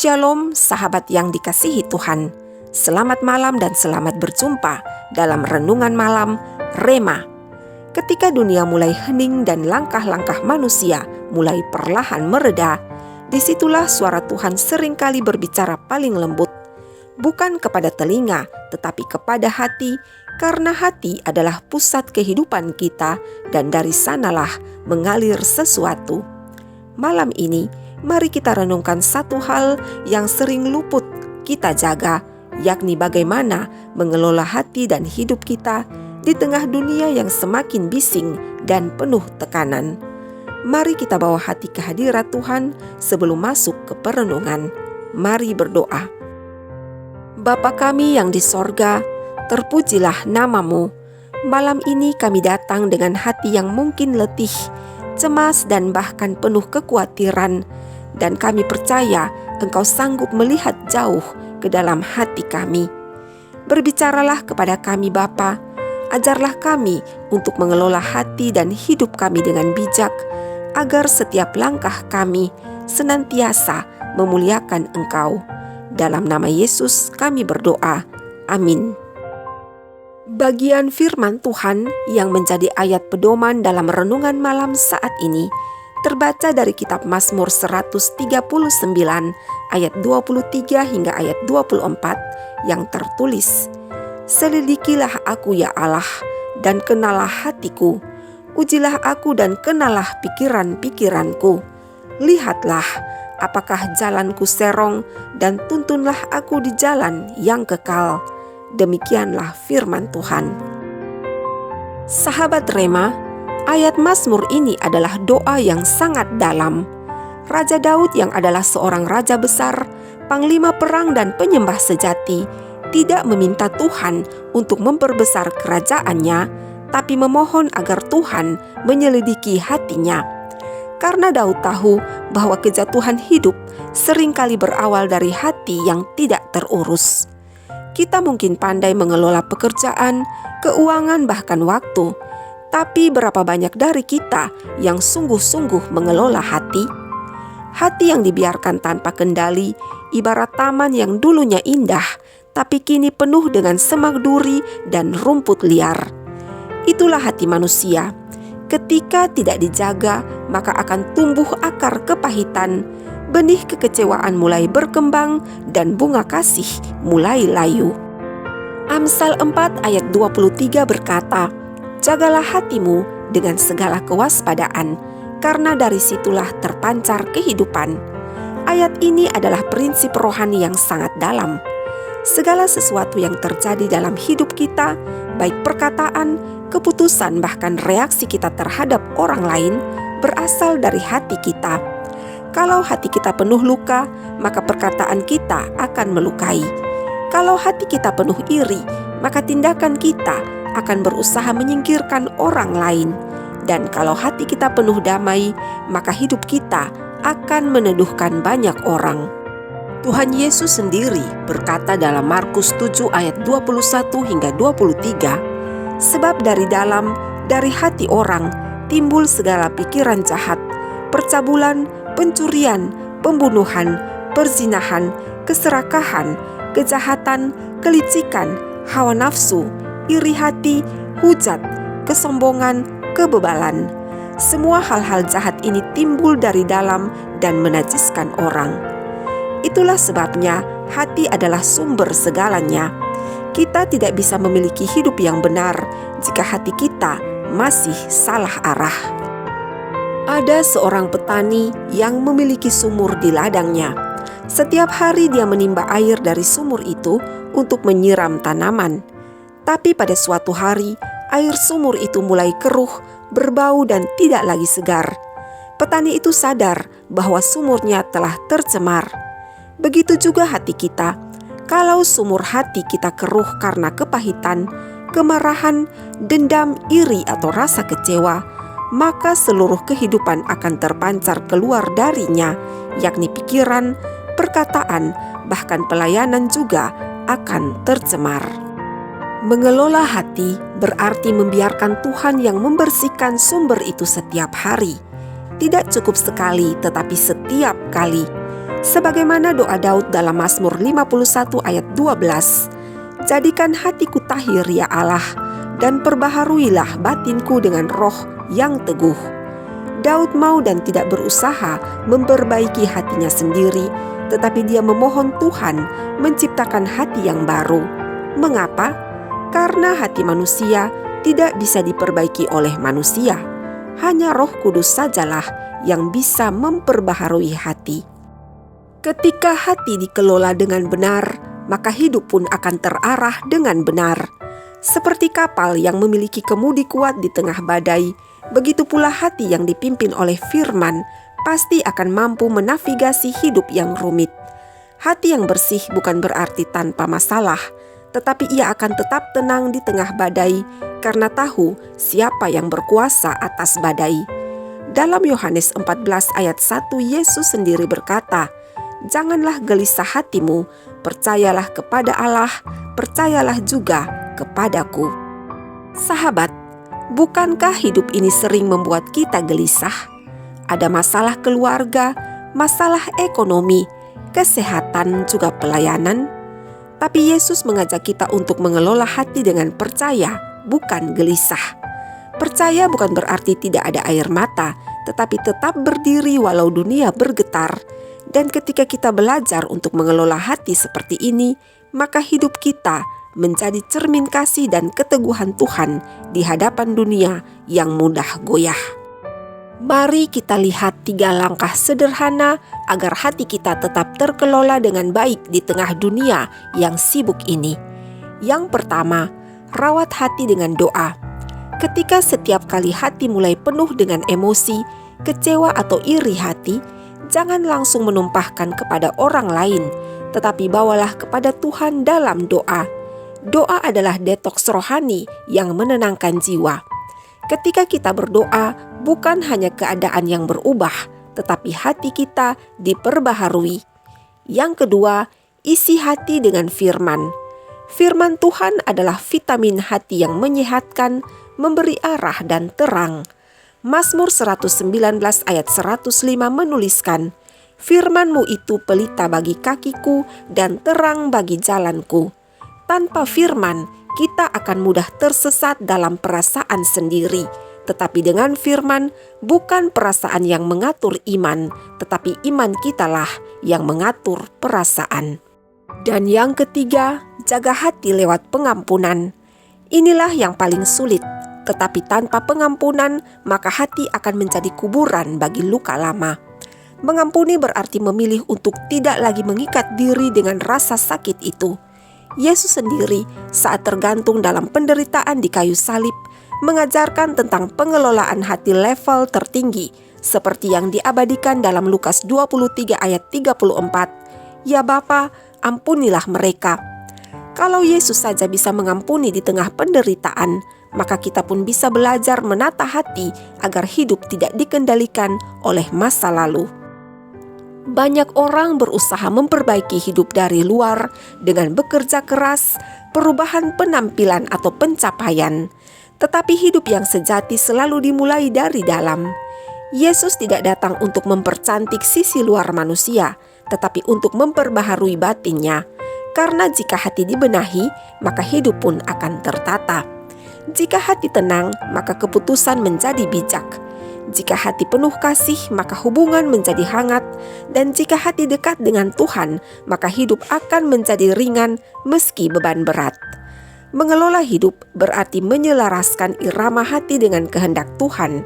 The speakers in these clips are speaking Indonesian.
Shalom sahabat yang dikasihi Tuhan. Selamat malam dan selamat berjumpa dalam Renungan Malam Rema. Ketika dunia mulai hening dan langkah-langkah manusia mulai perlahan mereda, disitulah suara Tuhan seringkali berbicara paling lembut. Bukan kepada telinga, tetapi kepada hati, karena hati adalah pusat kehidupan kita dan dari sanalah mengalir sesuatu. Malam ini, mari kita renungkan satu hal yang sering luput kita jaga, yakni bagaimana mengelola hati dan hidup kita di tengah dunia yang semakin bising dan penuh tekanan. Mari kita bawa hati ke hadirat Tuhan sebelum masuk ke perenungan. Mari berdoa. Bapa kami yang di sorga, terpujilah nama-Mu. Malam ini kami datang dengan hati yang mungkin letih, cemas dan bahkan penuh kekhawatiran, dan kami percaya Engkau sanggup melihat jauh ke dalam hati kami. Berbicaralah kepada kami Bapa, ajarlah kami untuk mengelola hati dan hidup kami dengan bijak, agar setiap langkah kami senantiasa memuliakan Engkau. Dalam nama Yesus kami berdoa, amin. Bagian firman Tuhan yang menjadi ayat pedoman dalam renungan malam saat ini terbaca dari kitab Mazmur 139 ayat 23 hingga ayat 24 yang tertulis, "Selidikilah aku ya Allah, dan kenalah hatiku. Ujilah aku dan kenalah pikiran-pikiranku. Lihatlah, apakah jalanku serong, dan tuntunlah aku di jalan yang kekal." Demikianlah firman Tuhan. Sahabat Rema, ayat Mazmur ini adalah doa yang sangat dalam. Raja Daud yang adalah seorang raja besar, panglima perang dan penyembah sejati, tidak meminta Tuhan untuk memperbesar kerajaannya, tapi memohon agar Tuhan menyelidiki hatinya. Karena Daud tahu bahwa kejatuhan hidup seringkali berawal dari hati yang tidak terurus. Kita mungkin pandai mengelola pekerjaan, keuangan, bahkan waktu. Tapi berapa banyak dari kita yang sungguh-sungguh mengelola hati? Hati yang dibiarkan tanpa kendali, ibarat taman yang dulunya indah, tapi kini penuh dengan semak duri dan rumput liar. Itulah hati manusia. Ketika tidak dijaga, maka akan tumbuh akar kepahitan, benih kekecewaan mulai berkembang, dan bunga kasih mulai layu. Amsal 4 ayat 23 berkata, "Jagalah hatimu dengan segala kewaspadaan, karena dari situlah terpancar kehidupan." Ayat ini adalah prinsip rohani yang sangat dalam. Segala sesuatu yang terjadi dalam hidup kita, baik perkataan, keputusan, bahkan reaksi kita terhadap orang lain, berasal dari hati kita. Kalau hati kita penuh luka, maka perkataan kita akan melukai. Kalau hati kita penuh iri, maka tindakan kita akan berusaha menyingkirkan orang lain. Dan kalau hati kita penuh damai, maka hidup kita akan meneduhkan banyak orang. Tuhan Yesus sendiri berkata dalam Markus 7 ayat 21 hingga 23, "Sebab dari dalam, dari hati orang, timbul segala pikiran jahat, percabulan, pencurian, pembunuhan, perzinahan, keserakahan, kejahatan, kelicikan, hawa nafsu, iri hati, hujat, kesombongan, kebebalan. Semua hal-hal jahat ini timbul dari dalam dan menajiskan orang." Itulah sebabnya hati adalah sumber segalanya. Kita tidak bisa memiliki hidup yang benar jika hati kita masih salah arah. Ada seorang petani yang memiliki sumur di ladangnya. Setiap hari dia menimba air dari sumur itu untuk menyiram tanaman. Tapi pada suatu hari, air sumur itu mulai keruh, berbau dan tidak lagi segar. Petani itu sadar bahwa sumurnya telah tercemar. Begitu juga hati kita. Kalau sumur hati kita keruh karena kepahitan, kemarahan, dendam, iri atau rasa kecewa, maka seluruh kehidupan akan terpancar keluar darinya, yakni pikiran, perkataan, bahkan pelayanan juga akan tercemar. Mengelola hati berarti membiarkan Tuhan yang membersihkan sumber itu setiap hari. Tidak cukup sekali, tetapi setiap kali. Sebagaimana doa Daud dalam Mazmur 51 ayat 12, "Jadikan hatiku tahir ya Allah, dan perbaharuilah batinku dengan roh yang teguh." Daud mau dan tidak berusaha memperbaiki hatinya sendiri, tetapi dia memohon Tuhan menciptakan hati yang baru. Mengapa? Karena hati manusia tidak bisa diperbaiki oleh manusia. Hanya Roh Kudus sajalah yang bisa memperbaharui hati. Ketika hati dikelola dengan benar, maka hidup pun akan terarah dengan benar. Seperti kapal yang memiliki kemudi kuat di tengah badai, begitu pula hati yang dipimpin oleh firman pasti akan mampu menavigasi hidup yang rumit. Hati yang bersih bukan berarti tanpa masalah, tetapi ia akan tetap tenang di tengah badai karena tahu siapa yang berkuasa atas badai. Dalam Yohanes 14 ayat 1, Yesus sendiri berkata, "Janganlah gelisah hatimu, percayalah kepada Allah, percayalah juga kepadaku." Sahabat, bukankah hidup ini sering membuat kita gelisah? Ada masalah keluarga, masalah ekonomi, kesehatan, juga pelayanan. Tapi Yesus mengajak kita untuk mengelola hati dengan percaya, bukan gelisah. Percaya bukan berarti tidak ada air mata, tetapi tetap berdiri walau dunia bergetar. Dan ketika kita belajar untuk mengelola hati seperti ini, maka hidup kita menjadi cermin kasih dan keteguhan Tuhan di hadapan dunia yang mudah goyah. Mari kita lihat 3 langkah sederhana agar hati kita tetap terkelola dengan baik di tengah dunia yang sibuk ini. Yang pertama, rawat hati dengan doa. Ketika setiap kali hati mulai penuh dengan emosi, kecewa atau iri hati, jangan langsung menumpahkan kepada orang lain, tetapi bawalah kepada Tuhan dalam doa. Doa adalah detoks rohani yang menenangkan jiwa. Ketika kita berdoa, bukan hanya keadaan yang berubah, tetapi hati kita diperbaharui. Yang kedua, isi hati dengan firman. Firman Tuhan adalah vitamin hati yang menyehatkan, memberi arah dan terang. Mazmur 119 ayat 105 menuliskan, "Firman-Mu itu pelita bagi kakiku dan terang bagi jalanku." Tanpa firman, kita akan mudah tersesat dalam perasaan sendiri. Tetapi dengan firman, bukan perasaan yang mengatur iman, tetapi iman kitalah yang mengatur perasaan. Dan yang ketiga, jaga hati lewat pengampunan. Inilah yang paling sulit, tetapi tanpa pengampunan, maka hati akan menjadi kuburan bagi luka lama. Mengampuni berarti memilih untuk tidak lagi mengikat diri dengan rasa sakit itu. Yesus sendiri saat tergantung dalam penderitaan di kayu salib mengajarkan tentang pengelolaan hati level tertinggi seperti yang diabadikan dalam Lukas 23 ayat 34. "Ya Bapa, ampunilah mereka." Kalau Yesus saja bisa mengampuni di tengah penderitaan, maka kita pun bisa belajar menata hati agar hidup tidak dikendalikan oleh masa lalu. Banyak orang berusaha memperbaiki hidup dari luar dengan bekerja keras, perubahan penampilan atau pencapaian. Tetapi hidup yang sejati selalu dimulai dari dalam. Yesus tidak datang untuk mempercantik sisi luar manusia, tetapi untuk memperbaharui batinnya. Karena jika hati dibenahi, maka hidup pun akan tertata. Jika hati tenang, maka keputusan menjadi bijak. Jika hati penuh kasih, maka hubungan menjadi hangat. Dan jika hati dekat dengan Tuhan, maka hidup akan menjadi ringan meski beban berat. Mengelola hidup berarti menyelaraskan irama hati dengan kehendak Tuhan.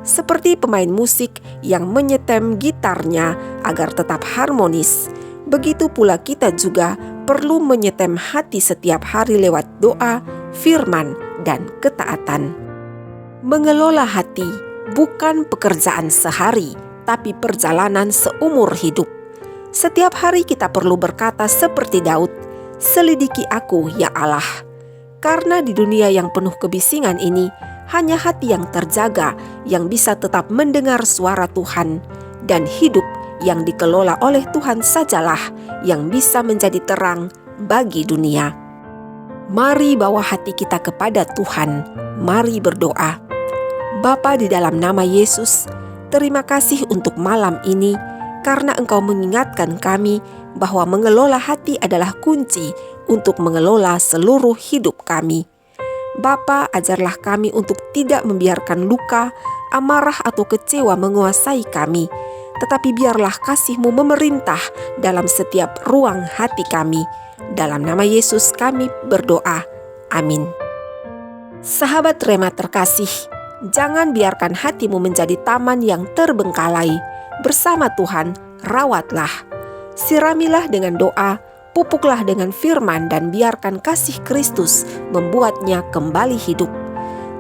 Seperti pemain musik yang menyetem gitarnya agar tetap harmonis, begitu pula kita juga perlu menyetem hati setiap hari lewat doa, firman, dan ketaatan. Mengelola hati bukan pekerjaan sehari, tapi perjalanan seumur hidup. Setiap hari kita perlu berkata seperti Daud, "Selidiki aku, ya Allah." Karena di dunia yang penuh kebisingan ini, hanya hati yang terjaga yang bisa tetap mendengar suara Tuhan, dan hidup yang dikelola oleh Tuhan sajalah yang bisa menjadi terang bagi dunia. Mari bawa hati kita kepada Tuhan, mari berdoa. Bapa, di dalam nama Yesus, terima kasih untuk malam ini. karena Engkau mengingatkan kami bahwa mengelola hati adalah kunci untuk mengelola seluruh hidup kami. Bapa, ajarlah kami untuk tidak membiarkan luka, amarah atau kecewa menguasai kami, tetapi biarlah kasih-Mu memerintah dalam setiap ruang hati kami. Dalam nama Yesus kami berdoa. Amin. Sahabat Rema terkasih, jangan biarkan hatimu menjadi taman yang terbengkalai. Bersama Tuhan, rawatlah. Siramilah dengan doa, pupuklah dengan firman, dan biarkan kasih Kristus membuatnya kembali hidup.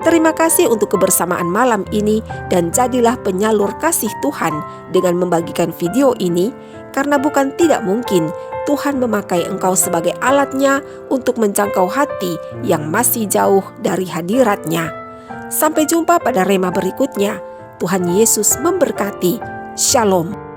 Terima kasih untuk kebersamaan malam ini, dan jadilah penyalur kasih Tuhan dengan membagikan video ini, karena bukan tidak mungkin Tuhan memakai engkau sebagai alatnya untuk menjangkau hati yang masih jauh dari hadirat-Nya. Sampai jumpa pada Rema berikutnya. Tuhan Yesus memberkati. Shalom.